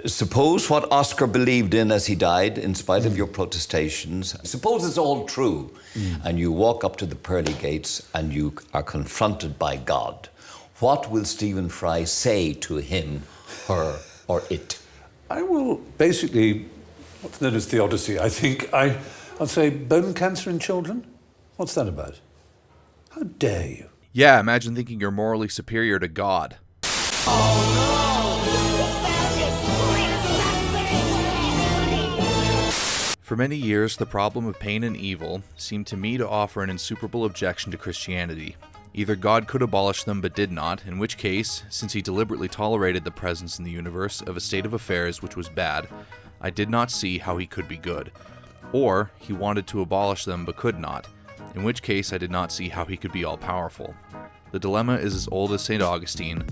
Suppose what Oscar believed in as he died, in spite of your protestations, suppose it's all true, and you walk up to the pearly gates and you are confronted by God. What will Stephen Fry say to him, her, or it? I will basically, what's known as theodicy, I think. I'll say bone cancer in children? What's that about? How dare you? Yeah, imagine thinking you're morally superior to God. For many years, the problem of pain and evil seemed to me to offer an insuperable objection to Christianity. Either God could abolish them but did not, in which case, since he deliberately tolerated the presence in the universe of a state of affairs which was bad, I did not see how he could be good. Or, he wanted to abolish them but could not, in which case I did not see how he could be all-powerful. The dilemma is as old as St. Augustine,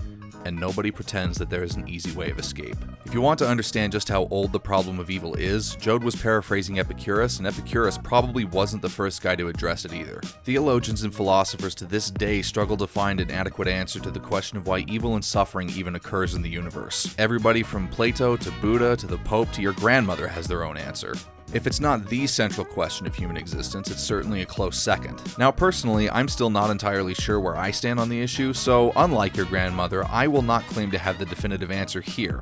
and nobody pretends that there is an easy way of escape. If you want to understand just how old the problem of evil is, Joad was paraphrasing Epicurus, and Epicurus probably wasn't the first guy to address it either. Theologians and philosophers to this day struggle to find an adequate answer to the question of why evil and suffering even occurs in the universe. Everybody from Plato to Buddha to the Pope to your grandmother has their own answer. If it's not the central question of human existence, it's certainly a close second. Now personally, I'm still not entirely sure where I stand on the issue, so unlike your grandmother, I will not claim to have the definitive answer here.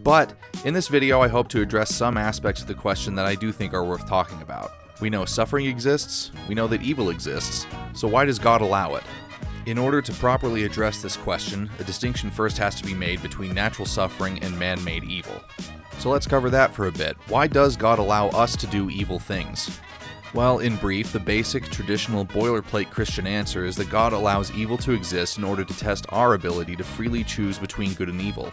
But in this video, I hope to address some aspects of the question that I do think are worth talking about. We know suffering exists, we know that evil exists, so why does God allow it? In order to properly address this question, a distinction first has to be made between natural suffering and man-made evil. So let's cover that for a bit. Why does God allow us to do evil things? Well, in brief, the basic, traditional, boilerplate Christian answer is that God allows evil to exist in order to test our ability to freely choose between good and evil.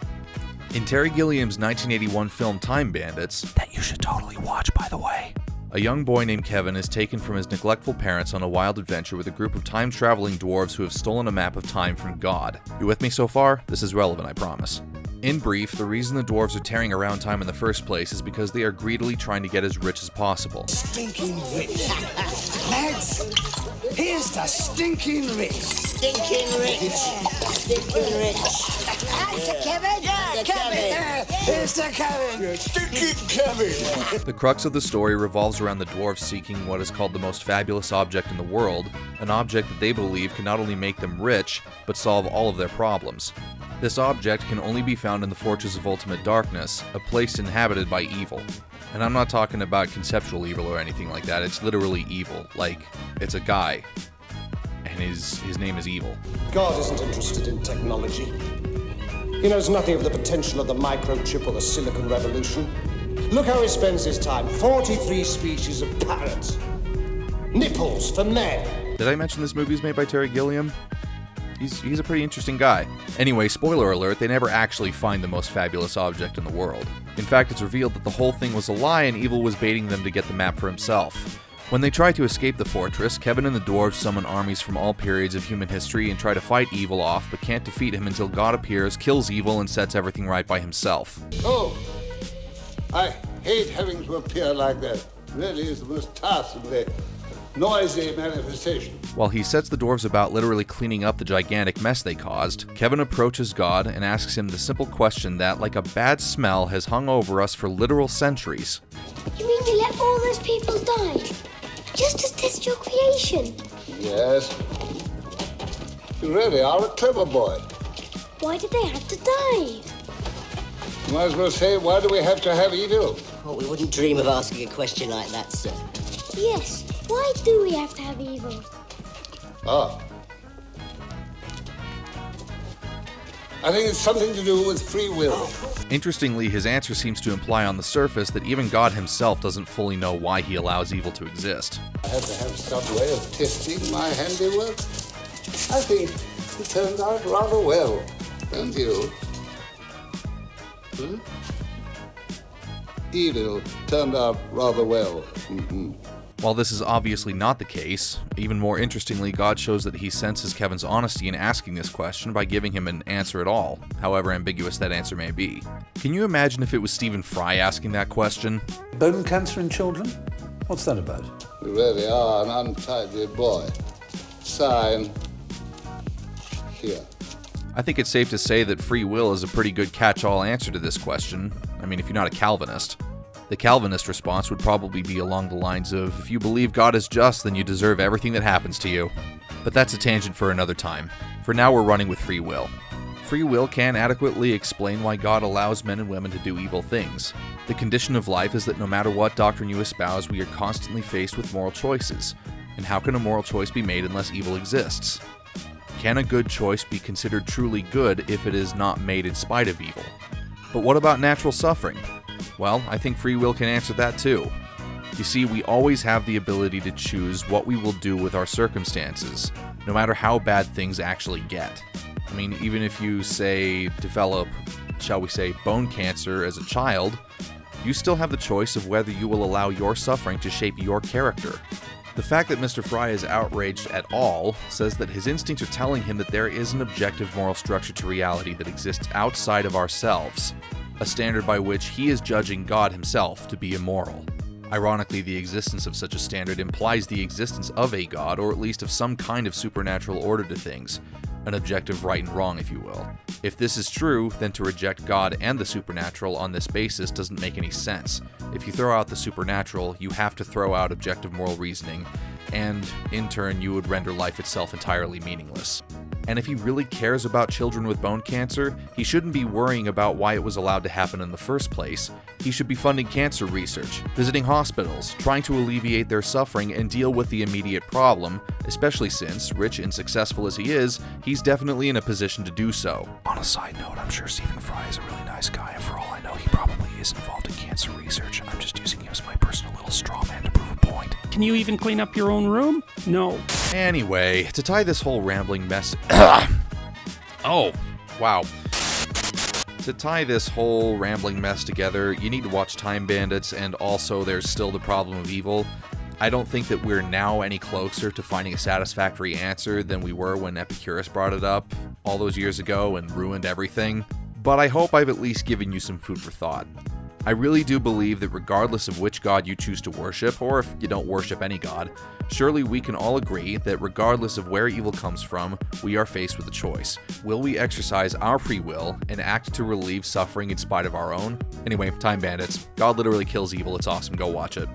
In Terry Gilliam's 1981 film Time Bandits, that you should totally watch by the way, a young boy named Kevin is taken from his neglectful parents on a wild adventure with a group of time-traveling dwarves who have stolen a map of time from God. You with me so far? This is relevant, I promise. In brief, the reason the dwarves are tearing around time in the first place is because they are greedily trying to get as rich as possible. Stinking rich. Lads, here's the stinking rich. Stinking rich. Stinking rich. That's the Kevin. Yeah, Kevin. Here's the Kevin. Stinking Kevin. The crux of the story revolves around the dwarves seeking what is called the most fabulous object in the world, an object that they believe can not only make them rich, but solve all of their problems. This object can only be found in the Fortress of Ultimate Darkness, a place inhabited by evil. And I'm not talking about conceptual evil or anything like that, it's literally evil. Like, it's a guy, and his name is Evil. God isn't interested in technology. He knows nothing of the potential of the microchip or the Silicon Revolution. Look how he spends his time. 43 species of parrots. Nipples for men. Did I mention this movie is made by Terry Gilliam? He's a pretty interesting guy. Anyway, spoiler alert, they never actually find the most fabulous object in the world. In fact, it's revealed that the whole thing was a lie and Evil was baiting them to get the map for himself. When they try to escape the fortress, Kevin and the dwarves summon armies from all periods of human history and try to fight Evil off, but can't defeat him until God appears, kills Evil, and sets everything right by himself. Oh, I hate having to appear like that. It really is the most tiresomely noisy manifestation. While he sets the dwarves about literally cleaning up the gigantic mess they caused, Kevin approaches God and asks him the simple question that, like a bad smell, has hung over us for literal centuries. You mean you let all those people die? Just to test your creation? Yes. You really are a clever boy. Why did they have to die? You might as well say, why do we have to have evil? Oh, we wouldn't dream of asking a question like that, sir. Yes, why do we have to have evil? Ah. I think it's something to do with free will. Interestingly, his answer seems to imply on the surface that even God himself doesn't fully know why he allows evil to exist. I have to have some way of testing my handiwork. I think it turned out rather well, don't you? Evil turned out rather well. While this is obviously not the case, even more interestingly, God shows that he senses Kevin's honesty in asking this question by giving him an answer at all, however ambiguous that answer may be. Can you imagine if it was Stephen Fry asking that question? Bone cancer in children? What's that about? You really are an untidy boy. Sign here. I think it's safe to say that free will is a pretty good catch-all answer to this question. I mean, if you're not a Calvinist. The Calvinist response would probably be along the lines of, if you believe God is just, then you deserve everything that happens to you. But that's a tangent for another time. For now, we're running with free will. Free will can adequately explain why God allows men and women to do evil things. The condition of life is that no matter what doctrine you espouse, we are constantly faced with moral choices. And how can a moral choice be made unless evil exists? Can a good choice be considered truly good if it is not made in spite of evil? But what about natural suffering? Well, I think free will can answer that too. You see, we always have the ability to choose what we will do with our circumstances, no matter how bad things actually get. I mean, even if you, say, develop, shall we say, bone cancer as a child, you still have the choice of whether you will allow your suffering to shape your character. The fact that Mr. Fry is outraged at all says that his instincts are telling him that there is an objective moral structure to reality that exists outside of ourselves, a standard by which he is judging God himself to be immoral. Ironically, the existence of such a standard implies the existence of a God, or at least of some kind of supernatural order to things, an objective right and wrong, if you will. If this is true, then to reject God and the supernatural on this basis doesn't make any sense. If you throw out the supernatural, you have to throw out objective moral reasoning, and in turn, you would render life itself entirely meaningless. And if he really cares about children with bone cancer, he shouldn't be worrying about why it was allowed to happen in the first place. He should be funding cancer research, visiting hospitals, trying to alleviate their suffering and deal with the immediate problem, especially since, rich and successful as he is, he's definitely in a position to do so. On a side note, I'm sure Stephen Fry is a really nice guy, and for all I know, he probably is involved in cancer research. I'm just using him as my personal little straw man to prove a point. Can you even clean up your own room? No. Anyway, to tie this whole rambling mess... Oh, wow. To tie this whole rambling mess together, you need to watch Time Bandits, and also there's still the problem of evil. I don't think that we're now any closer to finding a satisfactory answer than we were when Epicurus brought it up all those years ago and ruined everything, but I hope I've at least given you some food for thought. I really do believe that regardless of which god you choose to worship, or if you don't worship any god, surely we can all agree that regardless of where evil comes from, we are faced with a choice. Will we exercise our free will and act to relieve suffering in spite of our own? Anyway, Time Bandits. God literally kills evil. It's awesome. Go watch it.